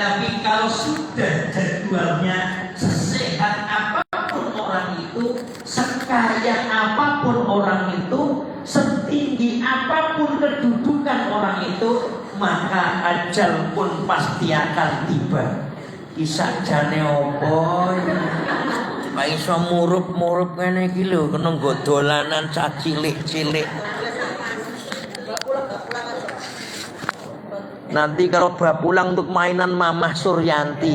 Tapi kalau sudah jadwalnya sesehat apapun orang itu, sekaya apapun orang itu, setinggi apapun kedudukan orang itu, maka ajal pun pasti akan tiba. Kisah jane opo Pak iso murup-murup ngene iki lho, kena nggo dolanan cah cilik-cilik. Nanti kalau bab pulang untuk mainan Mamah Suryanti.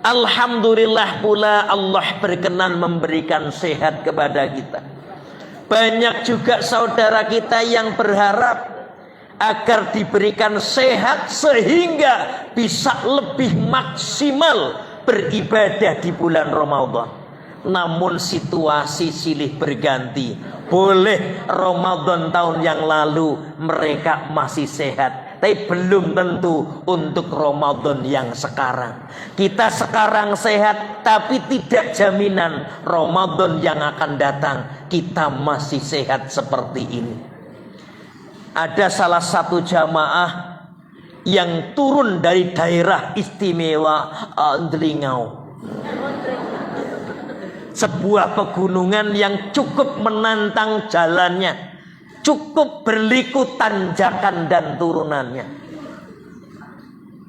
Alhamdulillah pula Allah berkenan memberikan sehat kepada kita. Banyak juga saudara kita yang berharap agar diberikan sehat sehingga bisa lebih maksimal beribadah di bulan Ramadan. Namun situasi silih berganti. Boleh Ramadan tahun yang lalu mereka masih sehat, tapi belum tentu untuk Ramadan yang sekarang. Kita sekarang sehat, tapi tidak jaminan Ramadan yang akan datang kita masih sehat seperti ini. Ada salah satu jamaah yang turun dari daerah istimewa Andringau, sebuah pegunungan yang cukup menantang jalannya, cukup berliku tanjakan dan turunannya.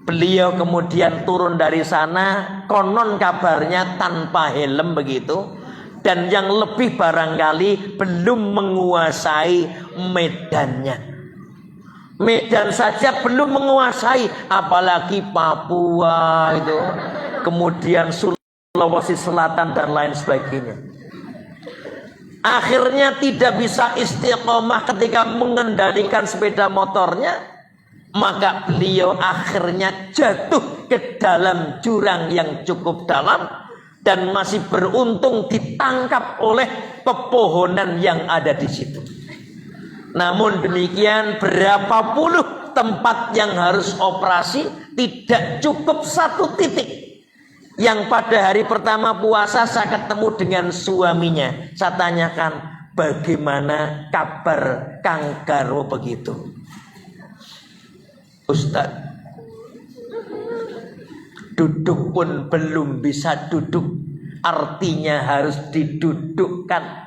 Beliau kemudian turun dari sana, konon kabarnya tanpa helm begitu, dan yang lebih barangkali belum menguasai medannya. Medan saja belum menguasai, apalagi Papua itu, kemudian Sulawesi Selatan dan lain sebagainya. Akhirnya tidak bisa istiqomah ketika mengendalikan sepeda motornya, maka beliau akhirnya jatuh ke dalam jurang yang cukup dalam dan masih beruntung ditangkap oleh pepohonan yang ada di situ. Namun demikian, berapa puluh tempat yang harus operasi, tidak cukup satu titik. Yang pada hari pertama puasa saya ketemu dengan suaminya. Saya tanyakan, bagaimana kabar Kang Garwo begitu? Ustaz, duduk pun belum bisa duduk, artinya harus didudukkan.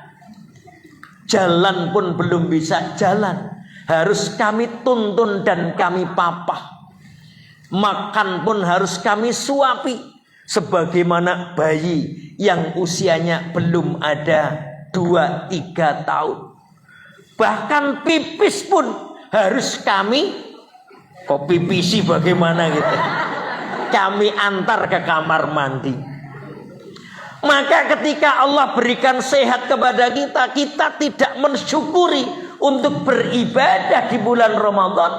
Jalan pun belum bisa jalan, harus kami tuntun dan kami papah. Makan pun harus kami suapi, sebagaimana bayi yang usianya belum ada 2-3 tahun. Bahkan pipis pun harus kami, kok pipisi bagaimana gitu, kami antar ke kamar mandi. Maka ketika Allah berikan sehat kepada kita, kita tidak mensyukuri untuk beribadah di bulan Ramadan,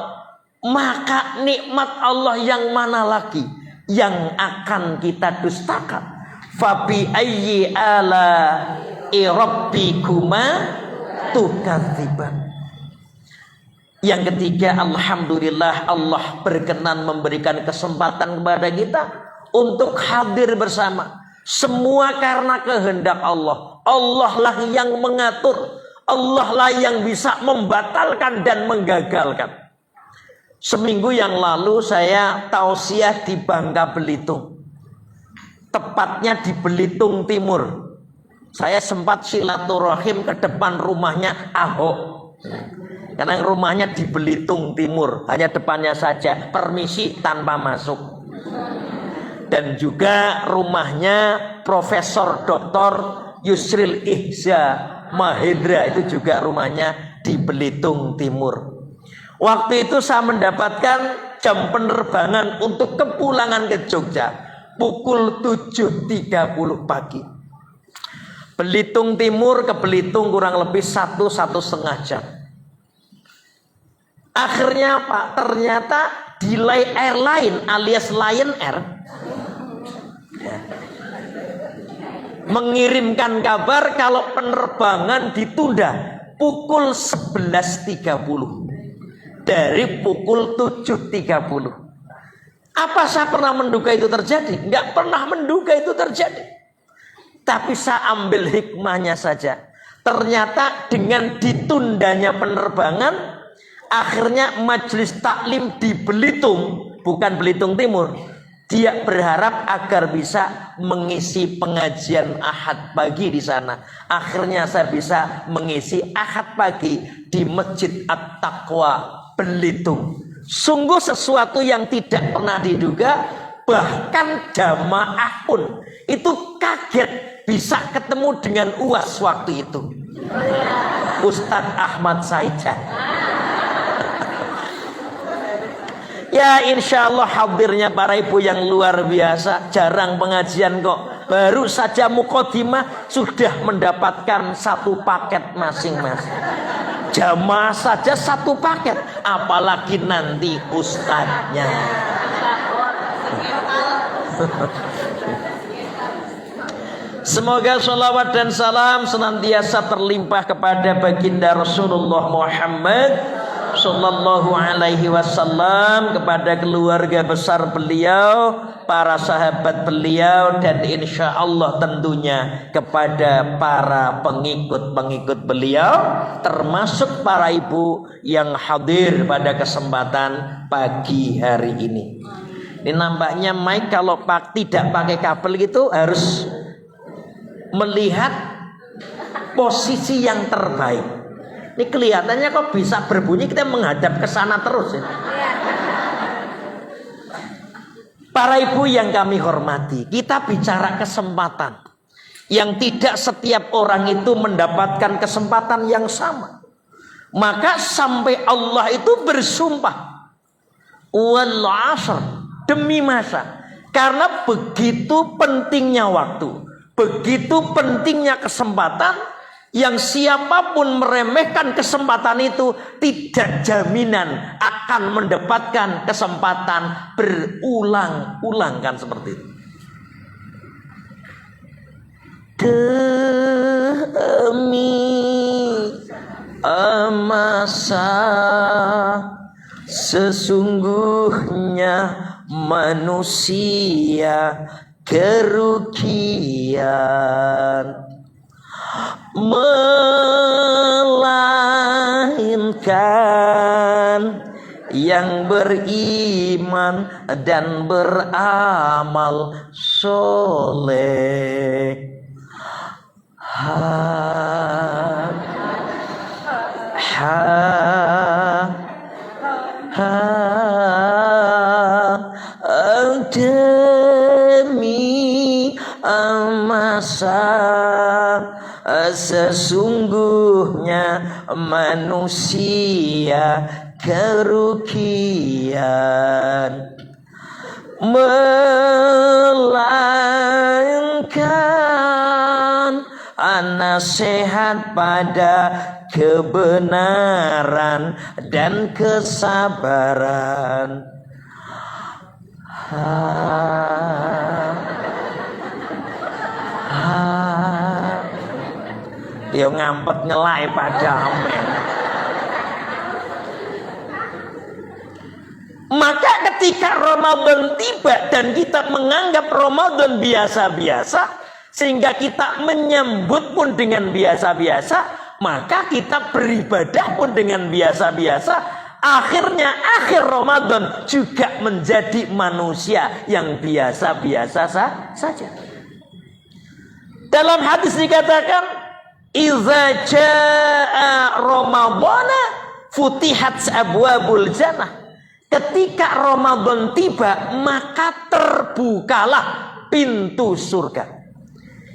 maka nikmat Allah yang mana lagi yang akan kita dustakan? Fabi ayyi ala rabbikuma tukadziban. Yang ketiga, alhamdulillah Allah berkenan memberikan kesempatan kepada kita untuk hadir bersama. Semua karena kehendak Allah. Allah lah yang mengatur, Allah lah yang bisa membatalkan dan menggagalkan. Seminggu yang lalu saya tausiah di Bangka Belitung, tepatnya di Belitung Timur. Saya sempat silaturahim ke depan rumahnya Ahok, karena rumahnya di Belitung Timur, hanya depannya saja, permisi tanpa masuk. Dan juga rumahnya Profesor Dr. Yusril Ihza Mahendra, itu juga rumahnya di Belitung Timur. Waktu itu saya mendapatkan jam penerbangan untuk kepulangan ke Jogja pukul 7.30 pagi. Belitung Timur ke Belitung kurang lebih 1-1,5 jam. Akhirnya Pak, ternyata delay airline alias Lion Air mengirimkan kabar kalau penerbangan ditunda pukul 11.30 dari pukul 7.30. Apa saya pernah menduga itu terjadi? Enggak pernah menduga itu terjadi. Tapi saya ambil hikmahnya saja. Ternyata dengan ditundanya penerbangan, Akhirnya majelis taklim di Belitung, bukan Belitung Timur, dia berharap agar bisa mengisi pengajian Ahad pagi di sana. Akhirnya saya bisa mengisi Ahad pagi di Masjid At-Taqwa Belitung. Sungguh sesuatu yang tidak pernah diduga. Bahkan jamaah pun itu kaget bisa ketemu dengan UAS waktu itu, Ustadz Ahmad Saidjan. Ya insya Allah hadirnya para ibu yang luar biasa. Jarang pengajian kok. Baru saja muqaddimah sudah mendapatkan satu paket masing-masing. Jamaah saja satu paket, apalagi nanti ustadznya. Semoga sholawat dan salam senantiasa terlimpah kepada baginda Rasulullah Muhammad sallallahu alaihi wasallam, kepada keluarga besar beliau, para sahabat beliau, dan insya Allah tentunya kepada para pengikut-pengikut beliau, termasuk para ibu yang hadir pada kesempatan pagi hari ini. Ini nampaknya mic kalau tidak pakai kabel gitu harus melihat posisi yang terbaik. Ini kelihatannya kok bisa berbunyi, kita menghadap ke sana terus ya. Para ibu yang kami hormati, kita bicara kesempatan yang tidak setiap orang itu mendapatkan kesempatan yang sama. Maka sampai Allah itu bersumpah wal 'ashr, demi masa. Karena begitu pentingnya waktu, begitu pentingnya kesempatan, yang siapapun meremehkan kesempatan itu tidak jaminan akan mendapatkan kesempatan berulang-ulang, kan seperti itu. Demi masa sesungguhnya manusia kerugian, melainkan yang beriman dan beramal soleh. Demi masa sesungguhnya manusia kerugian, melainkan nasihat pada kebenaran dan kesabaran. Dia ngampet ngelai pada amen. Maka ketika Ramadan tiba dan kita menganggap Ramadan biasa-biasa, sehingga kita menyambut pun dengan biasa-biasa, maka kita beribadah pun dengan biasa-biasa. Akhirnya akhir Ramadan juga menjadi manusia yang biasa-biasa saja. Dalam hadis dikatakan, "Idza jaa Ramadana futihat abwabul jannah." Ketika Ramadan tiba, maka terbukalah pintu surga.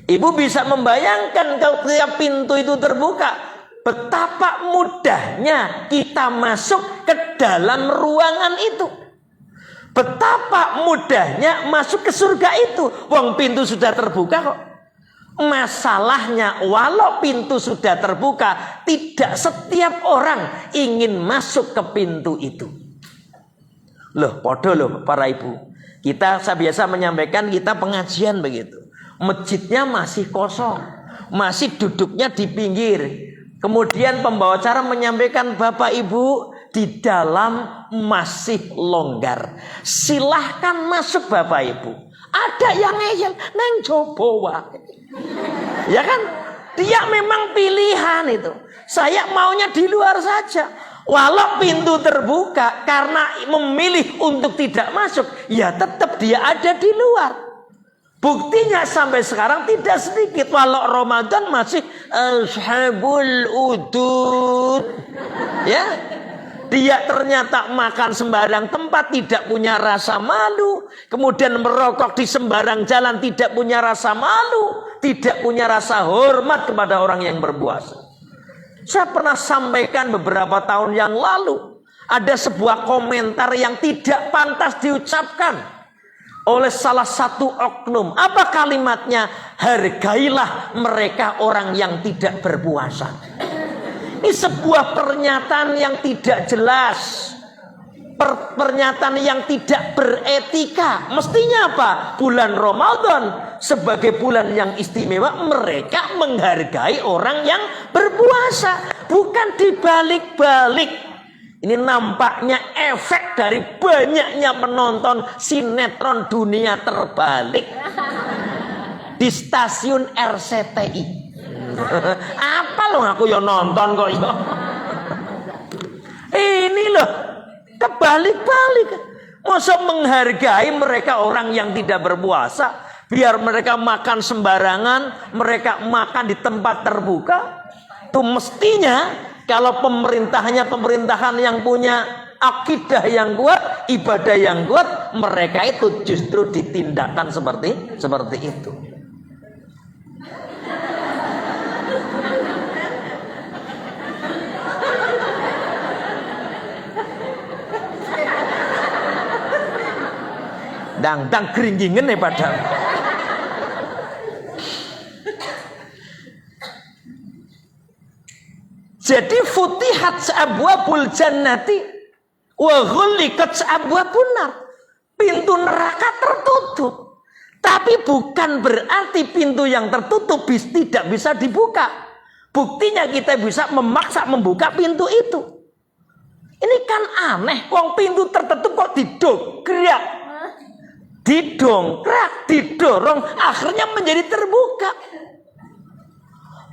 Ibu bisa membayangkan kalau pintu itu terbuka, betapa mudahnya kita masuk ke dalam ruangan itu. Betapa mudahnya masuk ke surga itu. Wong pintu sudah terbuka kok. Masalahnya walau pintu sudah terbuka, tidak setiap orang ingin masuk ke pintu itu. Loh, podo loh para ibu. Saya biasa menyampaikan kita pengajian begitu. Masjidnya masih kosong, masih duduknya di pinggir. Kemudian pembawa acara menyampaikan, Bapak Ibu di dalam masih longgar. Silahkan masuk Bapak Ibu. Ada yang ngeyel, neng coba wae. Ya kan? Dia memang pilihan itu. Saya maunya di luar saja. Walau pintu terbuka, karena memilih untuk tidak masuk, ya tetap dia ada di luar. Buktinya sampai sekarang tidak sedikit. Walau Ramadan masih ashabul udud. Ya, dia ternyata makan sembarang tempat, tidak punya rasa malu. Kemudian merokok di sembarang jalan, tidak punya rasa malu, tidak punya rasa hormat kepada orang yang berpuasa. Saya pernah sampaikan beberapa tahun yang lalu, ada sebuah komentar yang tidak pantas diucapkan oleh salah satu oknum. Apa kalimatnya? Hargailah mereka orang yang tidak berpuasa. Ini sebuah pernyataan yang tidak jelas, pernyataan yang tidak beretika. Mestinya apa? Bulan Ramadan sebagai bulan yang istimewa, mereka menghargai orang yang berpuasa, bukan dibalik-balik. Ini nampaknya efek dari banyaknya menonton sinetron Dunia Terbalik di stasiun RCTI. Apa loh, aku ya nonton kok ya. Ini loh, kebalik-balik. Masa menghargai mereka orang yang tidak berpuasa, biar mereka makan sembarangan, mereka makan di tempat terbuka. Itu mestinya kalau pemerintahan yang punya akidah yang kuat, ibadah yang kuat, mereka itu justru ditindakkan seperti itu. Dang geringgingen nih padahal. Jadi futihat abwabul jannati wa ghulliqat abwabun nar. Pintu neraka tertutup. Tapi bukan berarti pintu yang tertutup tidak bisa dibuka. Buktinya kita bisa memaksa membuka pintu itu. Ini kan aneh, wong pintu tertutup kok didongkrak. Didorong, akhirnya menjadi terbuka.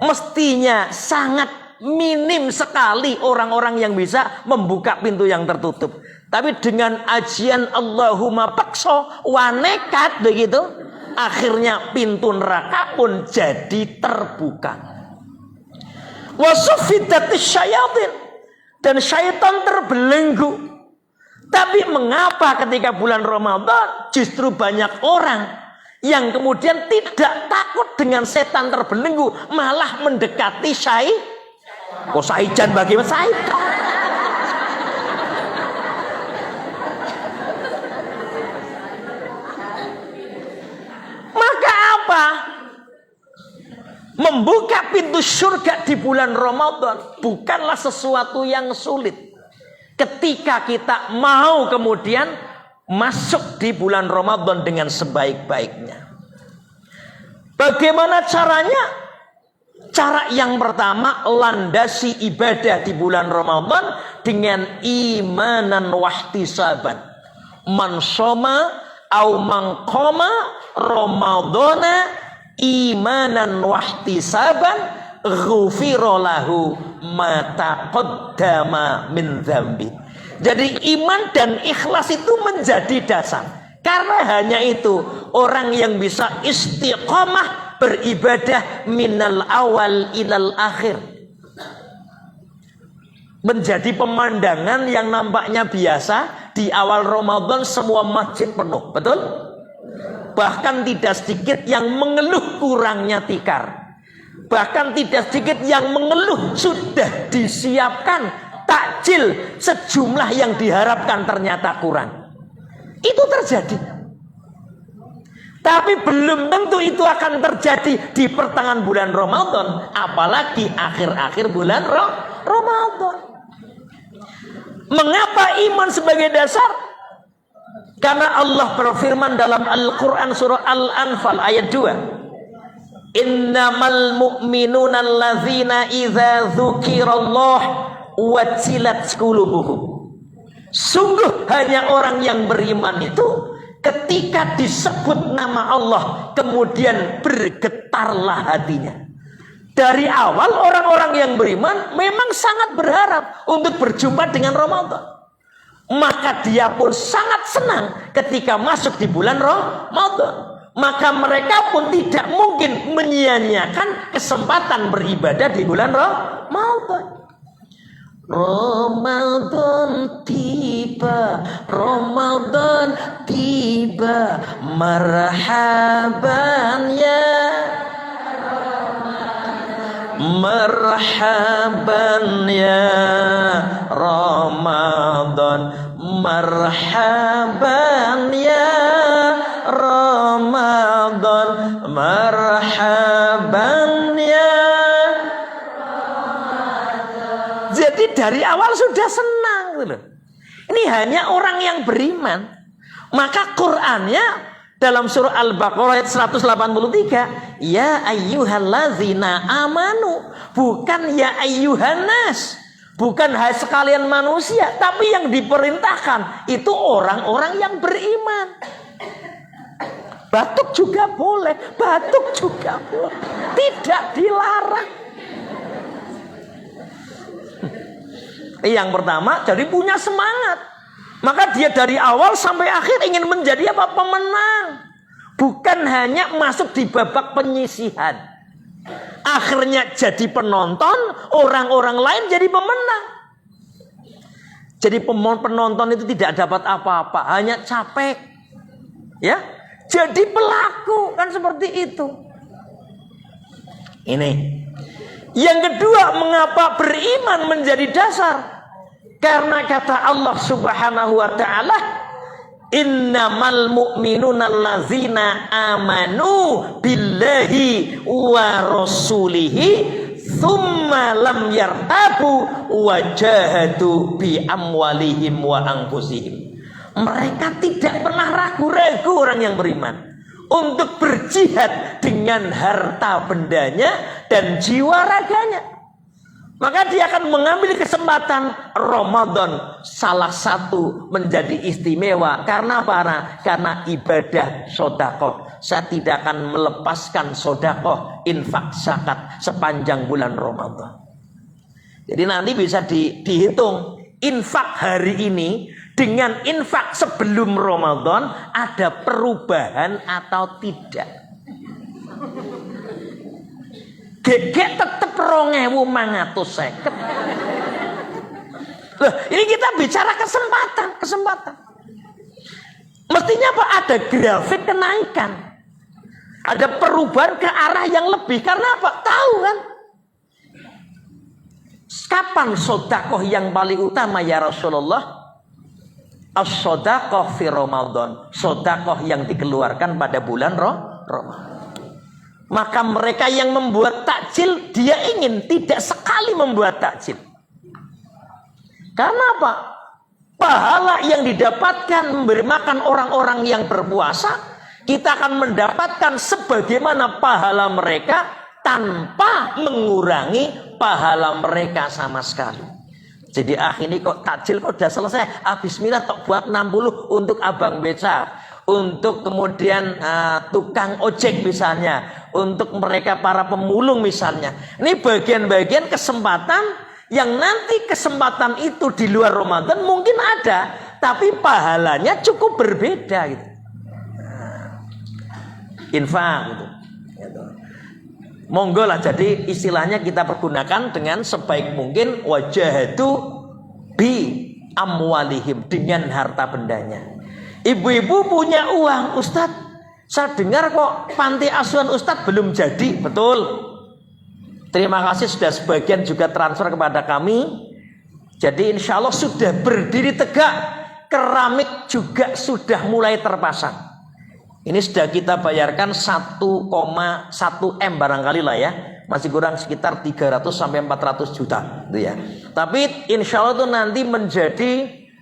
Mestinya sangat minim sekali orang-orang yang bisa membuka pintu yang tertutup. Tapi dengan ajian Allahumma pakso wanekat begitu, akhirnya pintu neraka pun jadi terbuka. Wasufidatis syayatin, dan syaitan terbelenggu. Tapi mengapa ketika bulan Ramadan justru banyak orang yang kemudian tidak takut dengan setan terbelenggu, malah mendekati syaitan? Kok syaitan bagaimana syaitan? Maka apa? Membuka pintu surga di bulan Ramadan bukanlah sesuatu yang sulit. Ketika kita mau kemudian masuk di bulan Ramadan dengan sebaik-baiknya. Bagaimana caranya? Cara yang pertama, landasi ibadah di bulan Ramadan dengan imanan wahtisaban. Man shoma au man qama Ramadana imanan wahtisaban ghufira lahu ma taqaddama min dzambi. Jadi iman dan ikhlas itu menjadi dasar. Karena hanya itu orang yang bisa istiqomah beribadah minal awal ilal akhir. Menjadi pemandangan yang nampaknya biasa. Di awal Ramadan semua masjid penuh, betul? Bahkan tidak sedikit yang mengeluh kurangnya tikar. Bahkan tidak sedikit yang mengeluh sudah disiapkan takjil sejumlah yang diharapkan ternyata kurang. Itu terjadi. Tapi belum tentu itu akan terjadi di pertengahan bulan Ramadan, apalagi akhir-akhir bulan Ramadan. Mengapa iman sebagai dasar? Karena Allah berfirman dalam Al-Quran surah Al-Anfal ayat 2. Innamal mu'minuna allazina idza dzukirallah wajilat qulubuhum. Sungguh hanya orang yang beriman itu ketika disebut nama Allah kemudian bergetarlah hatinya. Dari awal orang-orang yang beriman memang sangat berharap untuk berjumpa dengan Ramadan. Maka dia pun sangat senang ketika masuk di bulan Ramadan. Maka mereka pun tidak mungkin menyia-nyiakan kesempatan beribadah di bulan Ramadan. Ramadan tiba, Ramadan tiba, marhaban ya, marhaban ya Ramadan, marhaban ya Ramadan, marhaban ya. Jadi dari awal sudah senang gitu. Ini hanya orang yang beriman. Maka Qur'annya dalam surah Al-Baqarah ayat 183, ya ayyuhallazina amanu, bukan ya ayyuhannas, bukan hai sekalian manusia, tapi yang diperintahkan itu orang-orang yang beriman. Batuk juga boleh, batuk juga boleh, tidak dilarang. Yang pertama, jadi punya semangat. Maka dia dari awal sampai akhir ingin menjadi apa? Pemenang. Bukan hanya masuk di babak penyisihan. Akhirnya jadi penonton, orang-orang lain jadi pemenang. Jadi penonton itu tidak dapat apa-apa, hanya capek. Ya, jadi pelaku kan seperti itu. Ini. Yang kedua, mengapa beriman menjadi dasar? Karena kata Allah Subhanahu wa taala, innamal mu'minuna allazina amanu billahi wa rasulihi tsumma lam yartabu wa jahadu bi amwalihim wa anfusihim. Mereka tidak pernah ragu-ragu orang yang beriman untuk berjihad dengan harta bendanya dan jiwa raganya. Maka dia akan mengambil kesempatan Ramadan salah satu menjadi istimewa. Karena apa? Karena ibadah sodakoh. Saya tidak akan melepaskan sodakoh, infak, zakat sepanjang bulan Ramadan. Jadi nanti bisa dihitung infak hari ini dengan infak sebelum Ramadan ada perubahan atau tidak. Gegek tetap 2.550. Loh, ini kita bicara kesempatan. Mestinya apa? Ada grafik kenaikan. Ada perubahan ke arah yang lebih. Karena apa? Tahu kan? Kapan sodakoh yang paling utama ya Rasulullah? As-sodakoh fi Ramadan. Sodakoh yang dikeluarkan pada bulan Ramadan. Maka mereka yang membuat takjil, dia ingin tidak sekali membuat takjil. Karena apa? Pahala yang didapatkan memberi makan orang-orang yang berpuasa, kita akan mendapatkan sebagaimana pahala mereka tanpa mengurangi pahala mereka sama sekali. Jadi ini kok takjil kok udah selesai. Bismillah tok buat 60 untuk abang beca, untuk kemudian tukang ojek misalnya, untuk mereka para pemulung misalnya. Ini bagian-bagian kesempatan yang nanti kesempatan itu di luar Ramadan mungkin ada, tapi pahalanya cukup berbeda gitu. Infak gitu. Monggo lah, jadi istilahnya kita pergunakan dengan sebaik mungkin, wajahatu bi amwalihim, dengan harta bendanya. Ibu-ibu punya uang, Ustadz, saya dengar kok panti asuhan Ustadz belum jadi. Betul. Terima kasih sudah sebagian juga transfer kepada kami. Jadi insya Allah sudah berdiri tegak. Keramik juga sudah mulai terpasang. Ini sudah kita bayarkan 1,1 M barangkali lah ya. Masih kurang sekitar 300 sampai 400 juta gitu ya. Tapi insya Allah itu nanti menjadi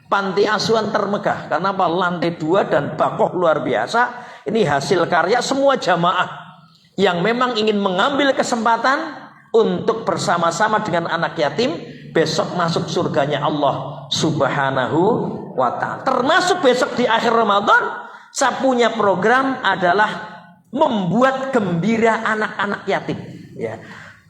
panti asuhan termegah. Karena apa? Lantai 2 dan bakoh luar biasa. Ini hasil karya semua jamaah yang memang ingin mengambil kesempatan untuk bersama-sama dengan anak yatim besok masuk surganya Allah Subhanahu wa ta'ala. Termasuk besok di akhir Ramadan, saya punya program adalah membuat gembira anak-anak yatim. Ya.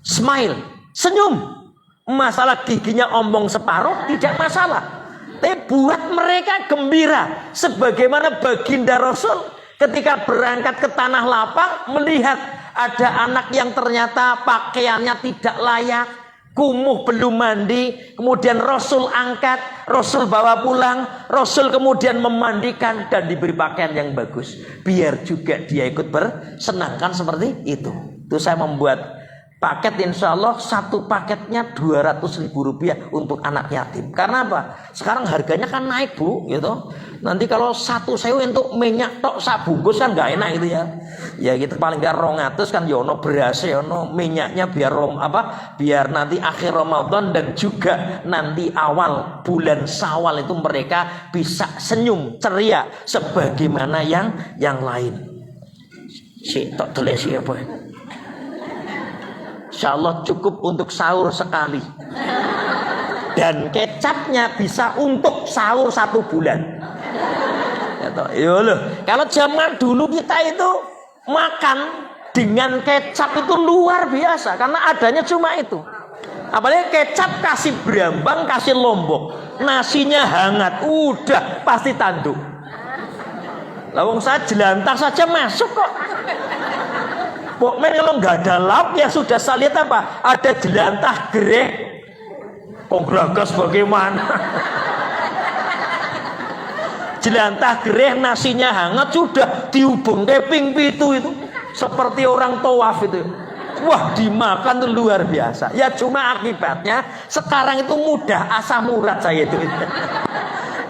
Smile, senyum. Masalah giginya ompong separuh tidak masalah. Tapi buat mereka gembira. Sebagaimana baginda Rasul ketika berangkat ke tanah lapang melihat ada anak yang ternyata pakaiannya tidak layak, kumuh belum mandi, kemudian Rasul angkat, Rasul bawa pulang, Rasul kemudian memandikan dan diberi pakaian yang bagus. Biar juga dia ikut bersenangkan seperti itu. Itu saya membuat paket, insya Allah satu paketnya 200.000 rupiah untuk anak yatim. Karena apa? Sekarang harganya kan naik bu, gitu. Nanti kalau 1.000 untuk minyak tok sak bungkus kan nggak enak gitu ya. Ya gitu paling nggak 200 kan yono beras, yono minyaknya biar biar nanti akhir Ramadan dan juga nanti awal bulan Syawal itu mereka bisa senyum ceria sebagaimana yang lain. Si tok tulis siapa? Insya Allah cukup untuk sahur sekali. Dan kecapnya bisa untuk sahur 1 bulan. Ya loh. Kalau zaman dulu kita itu makan dengan kecap itu luar biasa. Karena adanya cuma itu. Apalagi kecap kasih brambang, kasih lombok. Nasinya hangat. Udah pasti tanduk. Lawang saya jelantah saja masuk kok. Pokoknya kalau nggak ada lauk ya sudah, saya lihat apa? Ada jelantah gereh. Penggagas bagaimana? Jelantah gereh nasinya hangat sudah dihubung keping pitu itu. Seperti orang tawaf itu. Wah dimakan tuh luar biasa. Ya cuma akibatnya sekarang itu mudah asam urat saya itu.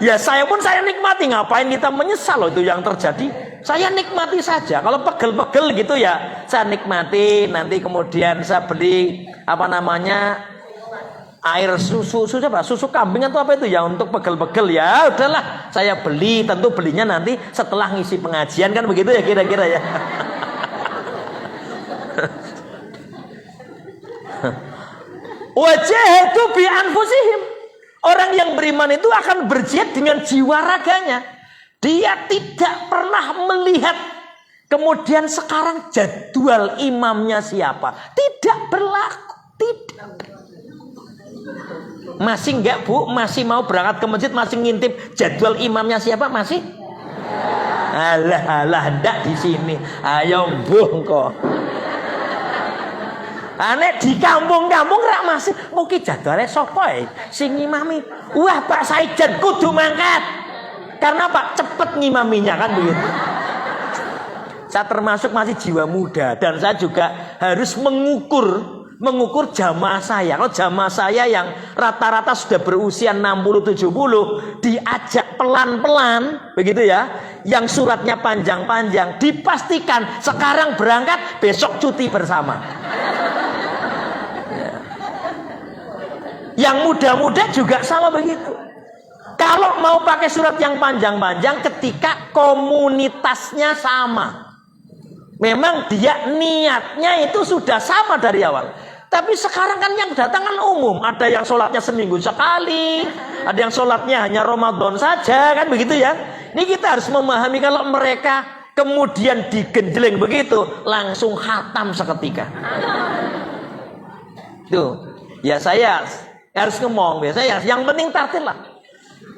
Ya saya pun saya nikmati, ngapain kita menyesal loh itu yang terjadi. Saya nikmati saja. Kalau pegel-pegel gitu ya saya nikmati. Nanti kemudian saya beli air susu kambing atau apa itu ya untuk pegel-pegel ya. Udahlah saya beli, tentu belinya nanti setelah ngisi pengajian kan begitu ya kira-kira ya. Wajahatu bi anfusihim. Orang yang beriman itu akan berjihad dengan jiwa raganya. Dia tidak pernah melihat kemudian sekarang jadwal imamnya siapa. Tidak berlaku. Tidak. Masih enggak bu? Masih mau berangkat ke masjid? Masih ngintip jadwal imamnya siapa? Masih? Alah enggak di sini. Ayo buh kok. Aneh di kampung-kampung rak masih mungkin jadwalnya sapa sing ngimami. Wah Pak Saidan kudu mangkat. Karena Pak cepet ngimaminya kan begitu. Saya termasuk masih jiwa muda dan saya juga harus mengukur jamaah saya. Kalau jamaah saya yang rata-rata sudah berusia 60-70 diajak pelan-pelan begitu ya, yang suratnya panjang-panjang, dipastikan sekarang berangkat besok cuti bersama. Yang muda-muda juga sama begitu. Kalau mau pakai surat yang panjang-panjang ketika komunitasnya sama. Memang dia niatnya itu sudah sama dari awal. Tapi sekarang kan yang datang kan umum. Ada yang sholatnya seminggu sekali. Ada yang sholatnya hanya Ramadan saja. Kan begitu ya. Ini kita harus memahami kalau mereka kemudian digenjleng begitu. Langsung khatam seketika. Tuh. Ya saya harus ngomong. Biasanya yang penting tartil lah.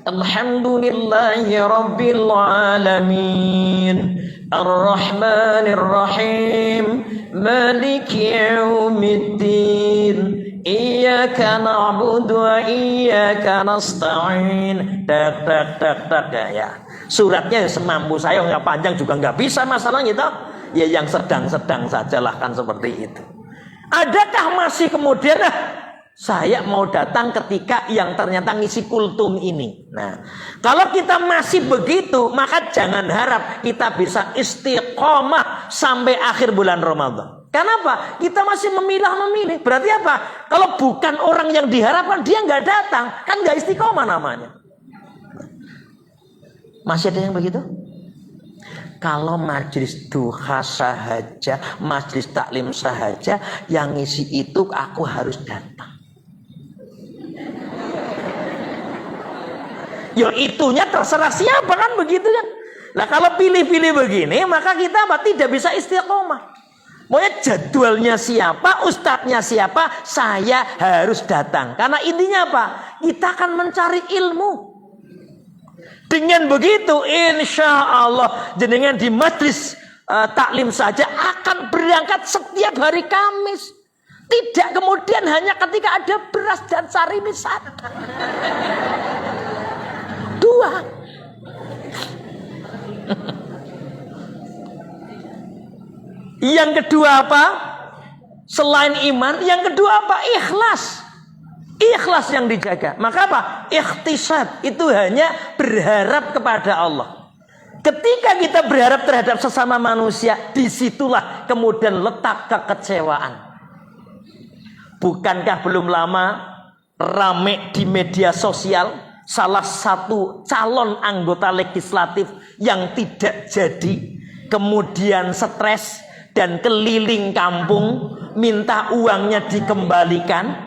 Alhamdulillahi Rabbil Alamin Ar-Rahmanir Rahim Maliki Yawmiddin Iyyaka na'budu wa iyyaka nasta'in. Tak ya. Suratnya semampu saya, nggak panjang juga nggak bisa masalahnya itu. Ya yang sedang-sedang sajalah kan seperti itu. Adakah masih kemudian saya mau datang ketika yang ternyata ngisi kultum ini. Nah, kalau kita masih begitu, maka jangan harap kita bisa istiqomah sampai akhir bulan Ramadan. Kenapa? Kita masih memilah-memilih. Berarti apa? Kalau bukan orang yang diharapkan, dia nggak datang, kan nggak istiqomah namanya. Masih ada yang begitu? Kalau majelis duha sahaja, majelis taklim sahaja, yang ngisi itu aku harus datang. Ya itunya terserah siapa kan begitu kan. Nah kalau pilih-pilih begini maka kita tidak bisa istiqomah. Pokoknya jadwalnya siapa, ustadznya siapa, saya harus datang. Karena intinya apa? Kita akan mencari ilmu. Dengan begitu, insya Allah jenengan di majlis taklim saja akan berangkat setiap hari Kamis. Tidak kemudian hanya ketika ada beras dan sarimi satu. Dua. Yang kedua apa? Selain iman, yang kedua apa? Ikhlas. Ikhlas yang dijaga. Maka apa? Ikhtisab. Itu hanya berharap kepada Allah. Ketika kita berharap terhadap sesama manusia, disitulah kemudian letak kekecewaan. Bukankah belum lama rame di media sosial salah satu calon anggota legislatif yang tidak jadi, kemudian stres dan keliling kampung minta uangnya dikembalikan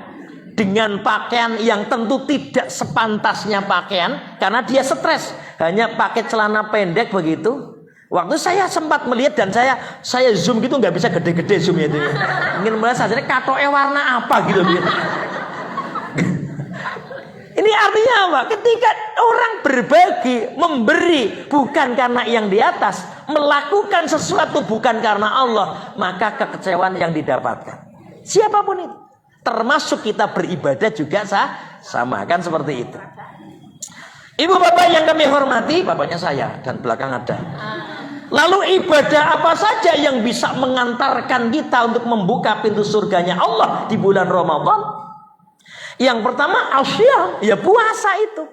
dengan pakaian yang tentu tidak sepantasnya pakaian karena dia stres, hanya pakai celana pendek begitu. Waktu saya sempat melihat dan saya zoom gitu, nggak bisa gede-gede zoomnya itu. Ingin melihat saja katoke warna apa gitu. Ini artinya apa? Ketika orang berbagi, memberi bukan karena yang di atas, melakukan sesuatu bukan karena Allah, maka kekecewaan yang didapatkan. Siapapun itu, termasuk kita beribadah juga sama kan seperti itu. Ibu bapak yang kami hormati, bapaknya saya dan belakang ada. Lalu ibadah apa saja yang bisa mengantarkan kita untuk membuka pintu surganya Allah di bulan Ramadan? Yang pertama asyam, ya puasa itu.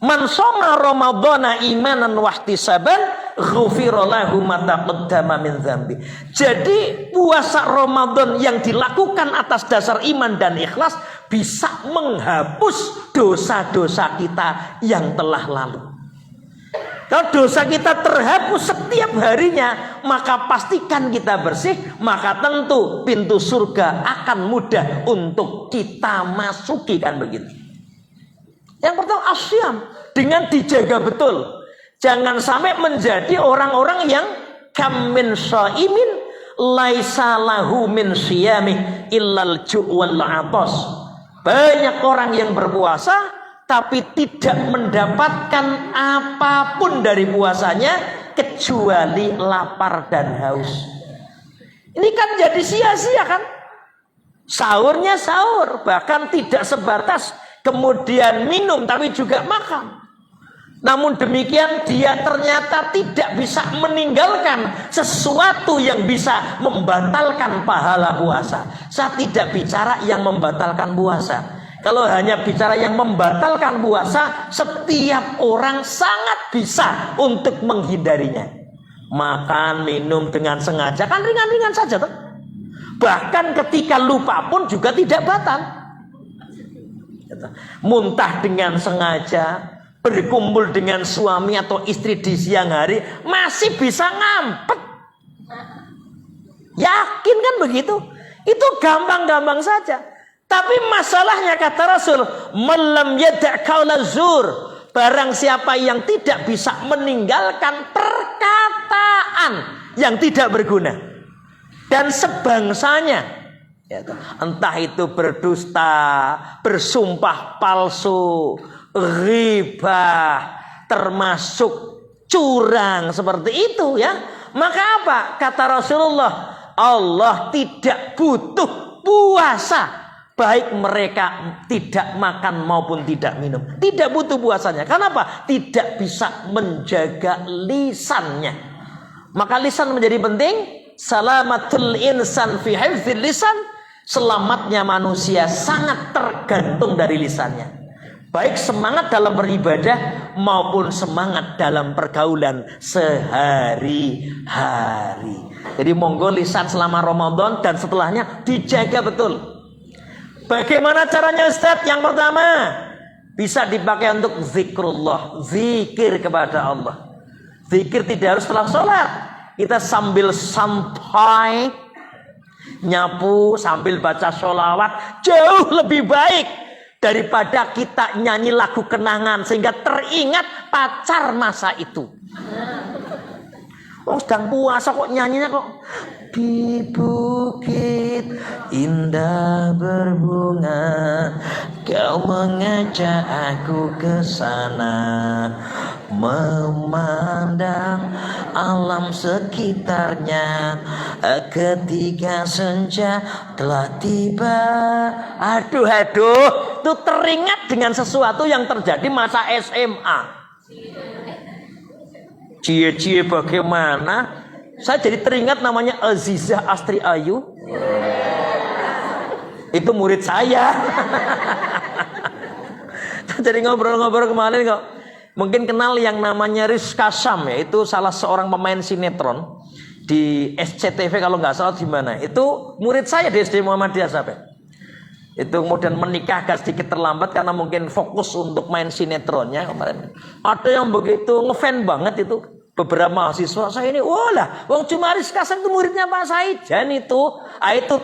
Man shoma ramadhana imanan wa ihtisaban ghufira lahu ma taqaddama min dzambi. Jadi puasa Ramadan yang dilakukan atas dasar iman dan ikhlas bisa menghapus dosa-dosa kita yang telah lalu. Kalau dosa kita terhapus setiap harinya, maka pastikan kita bersih, maka tentu pintu surga akan mudah untuk kita masuki, kan begitu. Yang pertama asyam, dengan dijaga betul. Jangan sampai menjadi orang-orang yang kam min shaimin laisa lahu min siyamih illal ju' wal 'atas. Banyak orang yang berpuasa tapi tidak mendapatkan apapun dari puasanya kecuali lapar dan haus. Ini kan jadi sia-sia kan? Sahurnya sahur, bahkan tidak sebatas kemudian minum tapi juga makan. Namun demikian dia ternyata tidak bisa meninggalkan sesuatu yang bisa membatalkan pahala puasa. Saya tidak bicara yang membatalkan puasa. Kalau hanya bicara yang membatalkan puasa, setiap orang sangat bisa untuk menghindarinya. Makan, minum dengan sengaja, kan ringan-ringan saja tuh. Bahkan ketika lupa pun juga tidak batal. Muntah dengan sengaja, berkumpul dengan suami atau istri di siang hari, masih bisa ngampet. Yakin kan begitu? Itu gampang-gampang saja. Tapi masalahnya kata Rasul, malam yada' qaula zur, barang siapa yang tidak bisa meninggalkan perkataan yang tidak berguna dan sebangsanya, entah itu berdusta, bersumpah palsu, ghibah, termasuk curang seperti itu ya. Maka apa? Kata Rasulullah, Allah tidak butuh puasa baik mereka tidak makan maupun tidak minum. Tidak butuh puasanya. Kenapa? Tidak bisa menjaga lisannya. Maka lisan menjadi penting. Salamatul insan fi hifdzil lisan. Selamatnya manusia sangat tergantung dari lisannya. Baik semangat dalam beribadah maupun semangat dalam pergaulan sehari-hari. Jadi monggo lisan selama Ramadan dan setelahnya dijaga betul. Bagaimana caranya Ustaz? Yang pertama, bisa dipakai untuk zikrullah, zikir kepada Allah. Zikir tidak harus setelah sholat. Kita sambil sampai nyapu, sambil baca sholawat, jauh lebih baik daripada kita nyanyi lagu kenangan sehingga teringat pacar masa itu. Oh, sedang puasa kok nyanyinya kok di bukit indah berbunga, kau mengajak aku ke sana, memandang alam sekitarnya ketika senja telah tiba. Aduh, itu teringat dengan sesuatu yang terjadi masa SMA. Cie-cie bagaimana? Saya jadi teringat namanya Azizah Astri Ayu. Itu murid saya. Jadi ngobrol-ngobrol kemarin kok. Mungkin kenal yang namanya Rizka Syam ya. Itu salah seorang pemain sinetron di SCTV kalau nggak salah di mana. Itu murid saya di SD Muhammadiyah sampai. Itu kemudian menikah agak sedikit terlambat karena mungkin fokus untuk main sinetronnya kemarin. Ada yang begitu ngefan banget itu beberapa mahasiswa saya ini. Walah, wong cuma Rizka Syam itu muridnya Pak Said. Dan itu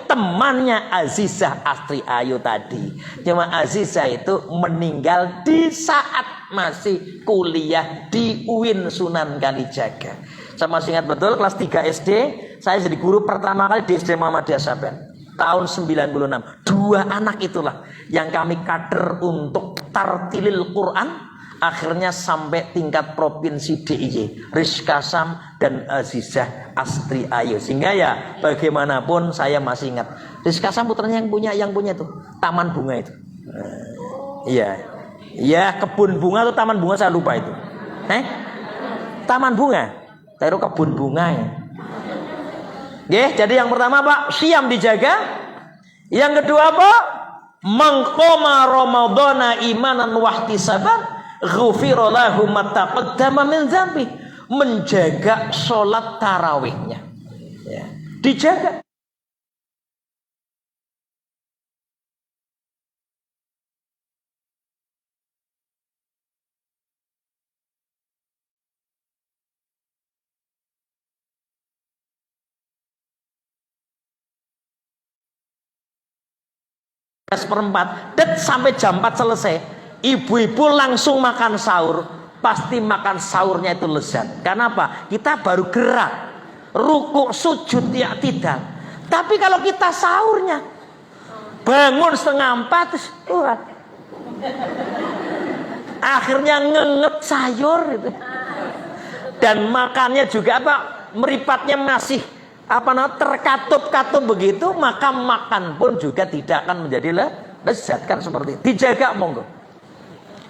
temannya Azizah Astri Ayu tadi. Cuma Azizah itu meninggal di saat masih kuliah di UIN Sunan Kalijaga. Saya masih ingat betul kelas 3 SD saya jadi guru pertama kali di SD Muhammadiyah Saben. Tahun 96. 2 anak itulah yang kami kader untuk tartilil Quran, akhirnya sampai tingkat provinsi DIY. Rizka Syam dan Azizah Astri Ayu. Sehingga ya bagaimanapun saya masih ingat. Rizka Syam putranya yang punya itu taman bunga itu. Iya. Ya, kebun bunga atau taman bunga saya lupa itu. Taman bunga. Taruh kebun bunga ya. Oke, jadi yang pertama Pak, siam dijaga. Yang kedua Pak, mengqoma Ramadhana imanan wahtisaban ghufira lahu ma taqaddama min dzambi. Menjaga sholat tarawihnya. Ya, dijaga. Seperempat, sampai jam 4 selesai. Ibu-ibu langsung makan sahur. Pasti makan sahurnya itu lezat. Karena apa? Kita baru gerak, rukuk, sujud, ya tidak. Tapi kalau kita sahurnya bangun 3:30, akhirnya ngenget sayur itu. Dan makannya juga meripatnya masih terkatup-katup begitu, maka makan pun juga tidak akan menjadi lezat kan seperti itu. Dijaga monggo.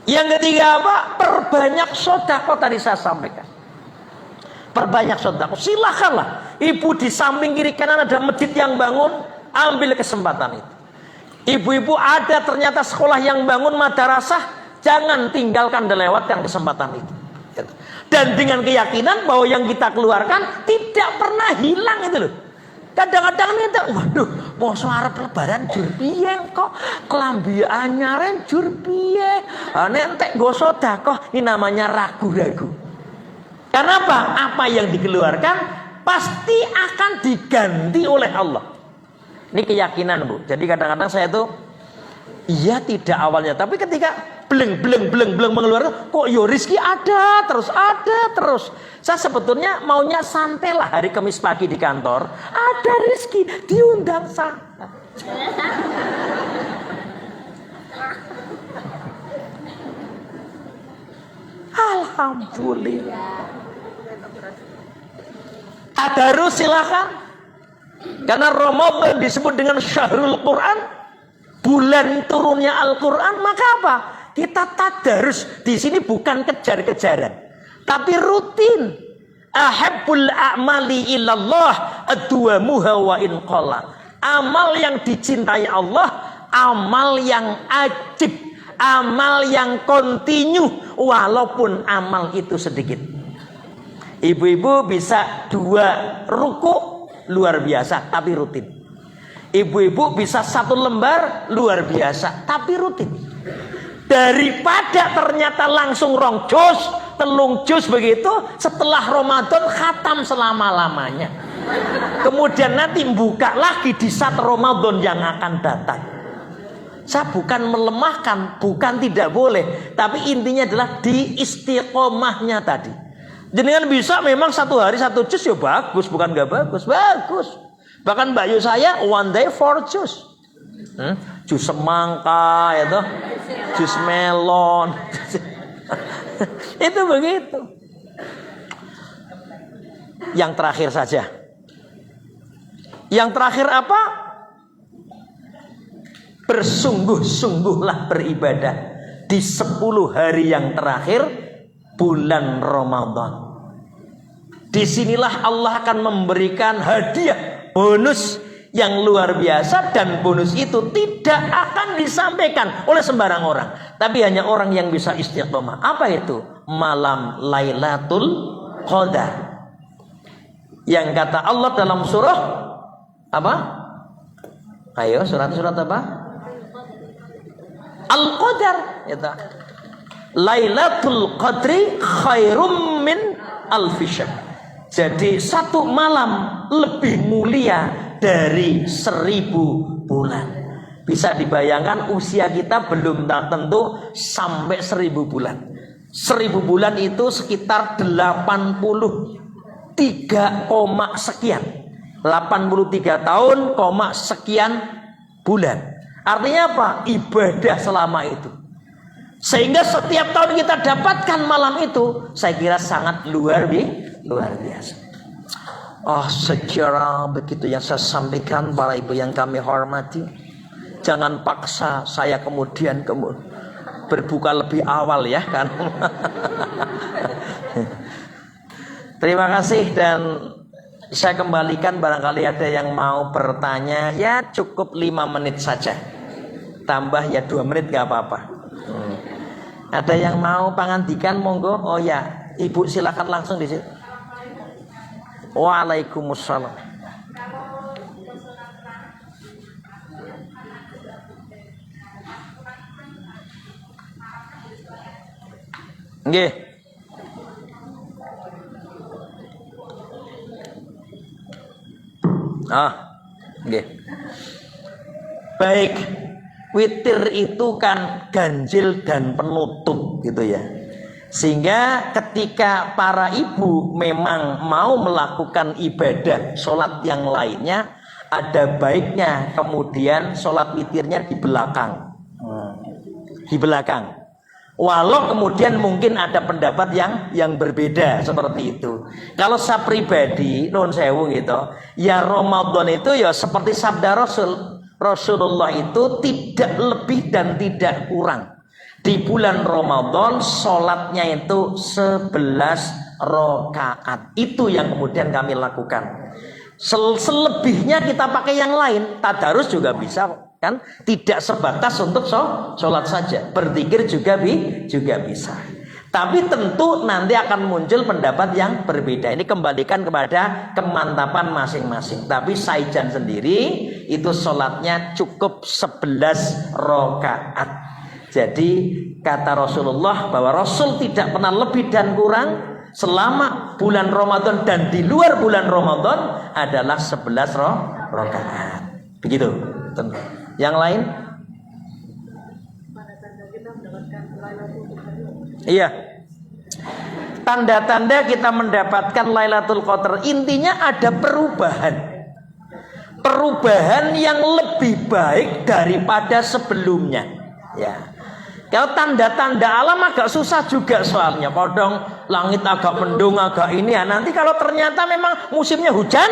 Yang ketiga perbanyak sedekah tadi saya sampaikan. Perbanyak sedekah. Silakanlah. Ibu di samping kiri kanan ada masjid yang bangun, ambil kesempatan itu. Ibu-ibu ada ternyata sekolah yang bangun madrasah, jangan tinggalkan lewat yang kesempatan itu. Dan dengan keyakinan bahwa yang kita keluarkan tidak pernah hilang itu loh. Kadang-kadang minta, waduh, mau arep lebaran jur piye kok kelambi anyaren jur piye. Nentek nggo sedekah, ini namanya ragu-ragu. Karena apa? Apa yang dikeluarkan pasti akan diganti oleh Allah. Ini keyakinan Bu. Jadi kadang-kadang saya tuh iya tidak awalnya, tapi ketika bleng mengeluarkan, kok yo rezeki ada terus. Saya sebetulnya maunya santai lah, hari Kamis pagi di kantor ada rezeki, diundang santai. Alhamdulillah. Tadarus silakan. Karena Ramadan disebut dengan syahrul Quran, bulan turunnya Al-Quran, maka apa? Kita tadarus di sini bukan kejar-kejaran, tapi rutin. Ahabbul a'mali ilallah adwamuha wa in qalla. Amal yang dicintai Allah, amal yang ajib, amal yang kontinu walaupun amal itu sedikit. Ibu-ibu bisa 2 ruku luar biasa tapi rutin. Ibu-ibu bisa 1 lembar luar biasa tapi rutin. Daripada ternyata langsung 2 juz, 3 juz begitu, setelah Ramadan khatam selama-lamanya. Kemudian nanti buka lagi di saat Ramadan yang akan datang. Saya bukan melemahkan, bukan tidak boleh, tapi intinya adalah di istiqomahnya tadi. Jenengan bisa memang 1 hari 1 jus ya bagus, bukan nggak bagus, bagus. Bahkan Mbak Yu saya one day 4 jus. Jus semangka ya toh, jus melon. Itu begitu. Yang terakhir saja. Yang terakhir apa? Bersungguh-sungguhlah beribadah di 10 hari yang terakhir bulan Ramadan. Disinilah Allah akan memberikan hadiah, bonus yang luar biasa, dan bonus itu tidak akan disampaikan oleh sembarang orang, tapi hanya orang yang bisa istiqomah. Apa itu? Malam Lailatul Qadar. Yang kata Allah dalam surah apa? Ayo, surat apa? Al-Qadar. Lailatul Qadri khairum min alfi syahr. Jadi 1 malam lebih mulia dari 1000 bulan. Bisa dibayangkan usia kita belum tentu sampai 1000 bulan. 1000 bulan itu sekitar 83, sekian. 83 tahun, sekian bulan. Artinya apa? Ibadah selama itu. Sehingga setiap tahun kita dapatkan malam itu, saya kira sangat luar biasa. Secara begitu yang saya sampaikan, para ibu yang kami hormati, jangan paksa saya kemudian berbuka lebih awal ya kan. Terima kasih, dan saya kembalikan barangkali ada yang mau bertanya, ya cukup 5 menit saja. Tambah ya 2 menit gak apa-apa. Ada yang mau pangandikan, monggo. Oh ya, Ibu silakan langsung di situ. Waalaikumsalam. Nggih. Nggih. Baik. Witir itu kan ganjil dan penutup gitu ya. Sehingga ketika para ibu memang mau melakukan ibadah sholat yang lainnya, ada baiknya kemudian sholat witirnya di belakang. Di belakang. Walau kemudian mungkin ada pendapat yang berbeda seperti itu. Kalau saya pribadi, non sewu gitu, ya Ramadan itu ya seperti sabda Rasulullah itu tidak lebih dan tidak kurang. Di bulan Ramadan sholatnya itu 11 rakaat. Itu yang kemudian kami lakukan. Selebihnya kita pakai yang lain. Tadarus juga bisa kan? Tidak sebatas untuk sholat saja. Berzikir juga bisa. Tapi tentu nanti akan muncul pendapat yang berbeda. Ini kembalikan kepada kemantapan masing-masing. Tapi Saijan sendiri itu sholatnya cukup 11 rakaat. Jadi kata Rasulullah bahwa Rasul tidak pernah lebih dan kurang selama bulan Ramadan dan di luar bulan Ramadan adalah 11 rakaat. Begitu. Yang lain? Iya. Tanda-tanda kita mendapatkan Lailatul Qadar, intinya ada perubahan. Perubahan yang lebih baik daripada sebelumnya. Ya. Kalau tanda-tanda alam agak susah juga soalnya. Kodong langit agak mendung, agak ini ya. Nanti kalau ternyata memang musimnya hujan,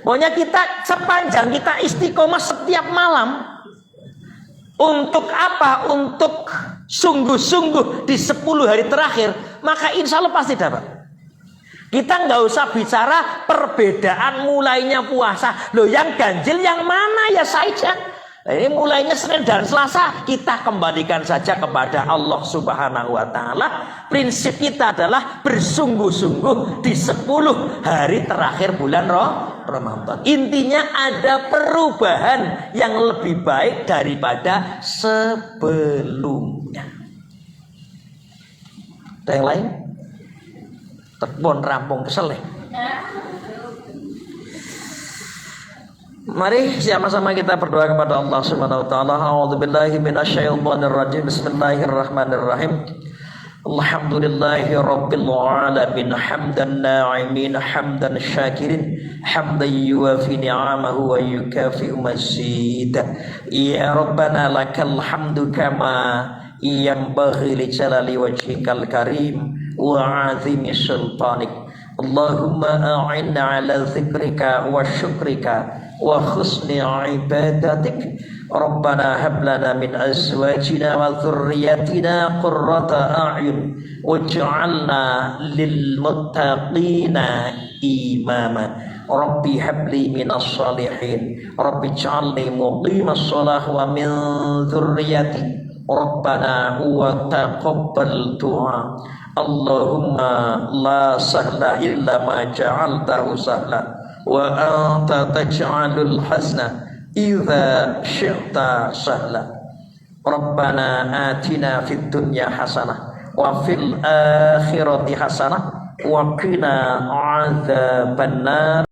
pokoknya kita sepanjang kita istiqomah setiap malam. Untuk apa? Untuk sungguh-sungguh di 10 hari terakhir, maka insya Allah pasti dapat. Kita nggak usah bicara perbedaan mulainya puasa. Loh, yang ganjil yang mana ya saja. Ini mulainya Senin dan Selasa, kita kembalikan saja kepada Allah Subhanahu wa Ta'ala. Prinsip kita adalah bersungguh-sungguh di 10 hari terakhir bulan Ramadan. Intinya ada perubahan yang lebih baik daripada sebelumnya. Ada yang lain? Terbon rampung keseleh. Mari sama-sama kita berdoa kepada Allah Subhanahu wa taala. A'udzubillahi minasyaitonir rajim. Bismillahirrahmanirrahim. Alhamdulillahi Rabbil Alamin hamdan na'imin hamdan syakirin hamdan yuwafi ni'amahu wa yukafi'u mazida. Ya Rabbana lakal hamdu kama yanbaghi li jalali wajhikal karim wa 'azimi sultanik. Allahumma a'inna ala dzikrika wa syukrika wa husni ibadatik. Rabbana hab lana min azwajina wa dzurriyyatina qurrata a'yun waj'alna lil muttaqina imama. Rabbi habli minas salihin. Rabbi ij'alni muqimas shalah wa min dzurriyyati. Rabbana wa taqabbal du'a. Allahumma la sahla illa ma ja'altahu sahla wa anta taj'alul hazna idza syi'ta sahla. Rabbana atina fid dunya hasanah wa fil akhirati hasanah wa qina adzabannar.